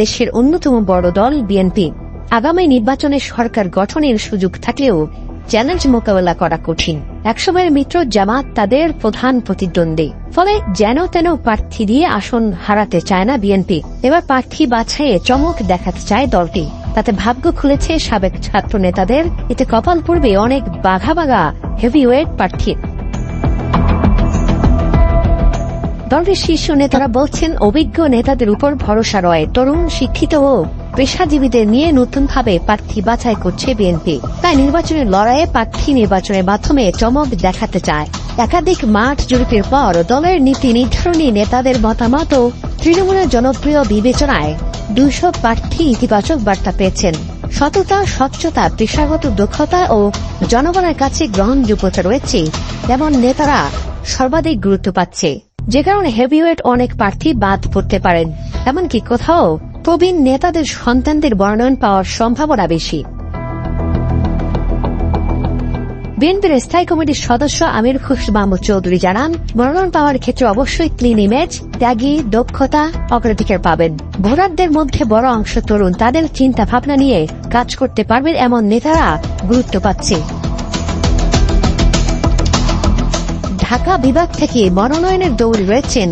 দেশের অন্যতম বড় দল বিএনপি। আগামী নির্বাচনে সরকার গঠনের সুযোগ থাকলেও চ্যালেঞ্জ মোকাবেলা করা কঠিন। একসময়ের মিত্র জামাত তাদের প্রধান প্রতিদ্বন্দ্বী, ফলে যেন তেন প্রার্থী দিয়ে আসন হারাতে চায় না বিএনপি। এবার প্রার্থী বাছাইয়ে চমক দেখাতে চায় দলটি, তাতে ভাগ্য খুলেছে সাবেক ছাত্র নেতাদের। এতে কপাল পড়বে অনেক বাঘা বাঘা হেভিওয়েট প্রার্থীর। দলটির শীর্ষ নেতারা বলছেন, অভিজ্ঞ নেতাদের উপর ভরসা রয়, তরুণ শিক্ষিত ও পেশাজীবীদের নিয়ে নতুনভাবে প্রার্থী বাছাই করছে বিএনপি। তাই নির্বাচনের লড়াইয়ে প্রার্থী নির্বাচনের মাধ্যমে চমক দেখাতে চায়। একাধিক মাঠ জরিপের পর দলের নীতি নির্ধারণী নেতাদের মতামত ও তৃণমূলের জনপ্রিয় বিবেচনায় 200 প্রার্থী ইতিবাচক বার্তা পেয়েছেন। সততা, স্বচ্ছতা, পেশাগত দক্ষতা ও জনগণের কাছে গ্রহণযোগ্যতা রয়েছে এমন নেতারা সর্বাধিক গুরুত্ব পাচ্ছে, যে কারণে হেভিওয়েট অনেক প্রার্থী বাদ পড়তে পারেন। এমনকি কোথাও প্রবীণ নেতাদের সন্তানদের মনোনয়ন পাওয়ার সম্ভাবনা বেশি। বিএনপির স্থায়ী কমিটির সদস্য আমির খুরশিদ মাহমুদ চৌধুরী জানান, মনোনয়ন পাওয়ার ক্ষেত্রে অবশ্যই ক্লিন ইমেজ, ত্যাগী, দক্ষতা অগ্রাধিকার পাবেন। ভোটারদের মধ্যে বড় অংশ তরুণ, তাদের চিন্তা ভাবনা নিয়ে কাজ করতে পারবেন এমন নেতারা গুরুত্ব পাচ্ছে। ঢাকা বিভাগ থেকে মনোনয়নের দৌড়ে রয়েছেন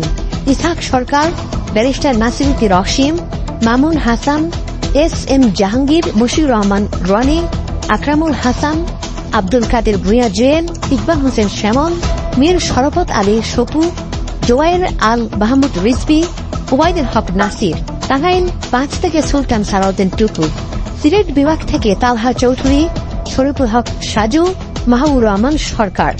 ইসহাক সরকার, ব্যারিস্টার নাসিরুদ্দিন রশিম, মামুন হাসান, এস.এম. জাহাঙ্গীর, মশিউর রহমান রনি, আকরামুল হাসান, আব্দুল কাদের ভূঁইয়া জুয়েল, ইকবাল হোসেন শ্যামল, মীর শরফত আলী সপু, জোয়ায়ের আল মাহমুদ রিজভী, ওবায়দুল হক নাসির। টাঙ্গাইল 5 থেকে সুলতান সালাউদ্দিন টুকু। সিলেট বিভাগ থেকে তালহা চৌধুরী, শরীফুল হক সাজু, মাহবুর রহমান সরকার।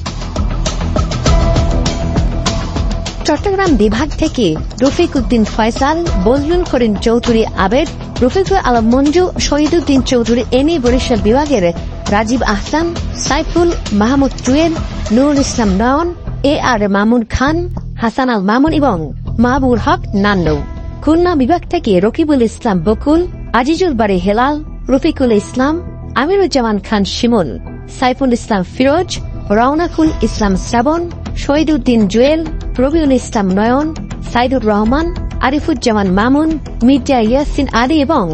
চট্টগ্রাম বিভাগ থেকে রফিক উদ্দিন ফয়সাল, বজলুল করিম চৌধুরী আবেদ, রফিকুল আলম মঞ্জু, শহীদুদ্দিন চৌধুরী এনি। বরিশাল বিভাগের রাজীব আহসান, সাইফুল মাহমুদ জুয়েল, নুরুল ইসলাম নয়ন, A.R. মামুন খান, হাসান আল মামুন এবং মাহবুর হক নান্নু। খুলনা বিভাগ থেকে রকিবুল ইসলাম বকুল, আজিজুল বাড়ি হেলাল, রফিকুল ইসলাম, আমিরুজ্জামান খান শিমুল, সাইফুল ইসলাম ফিরোজ, রওনাকুল ইসলাম শ্রাবণ, শহীদুদ্দিন জুয়েল, রবিউল ইসলাম নয়ন, সাইদুর রহমান, আরিফুজ্জামান মামুন, মির্জা ইয়াসিন আলী এবং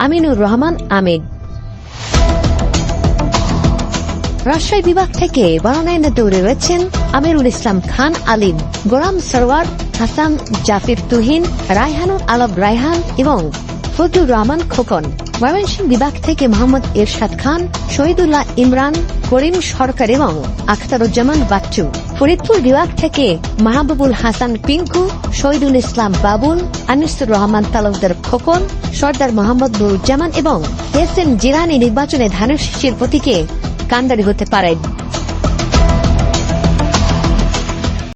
আমিনুর রহমান আমিদ। রাজশাহী বিভাগ থেকে মনোনয়নের দৌড়ে রয়েছেন আমিরুল ইসলাম খান আলিম, গোলাম সরওয়ার, হাসান জাফির তুহিন, রায়হানুল আলম রায়হান এবং ফজলুর রহমান খোকন। ময়মনসিংহ বিভাগ থেকে মোহাম্মদ এরশাদ খান, শহীদুল্লাহ ইমরান, করিম সরকার এবং আখতারুজ্জামান বাচ্চু। ফরিদপুর বিভাগ থেকে মাহবুবুল হাসান পিঙ্কু, শহীদুল ইসলাম বাবুল, আনিসুর রহমান তালুকদার খোকন, সর্দার মোহাম্মদ নুরুজ্জামান এবং এস.এম. জিলানী নির্বাচনে ধানের শীষের প্রতীকে কান্ডারি হতে পারেন।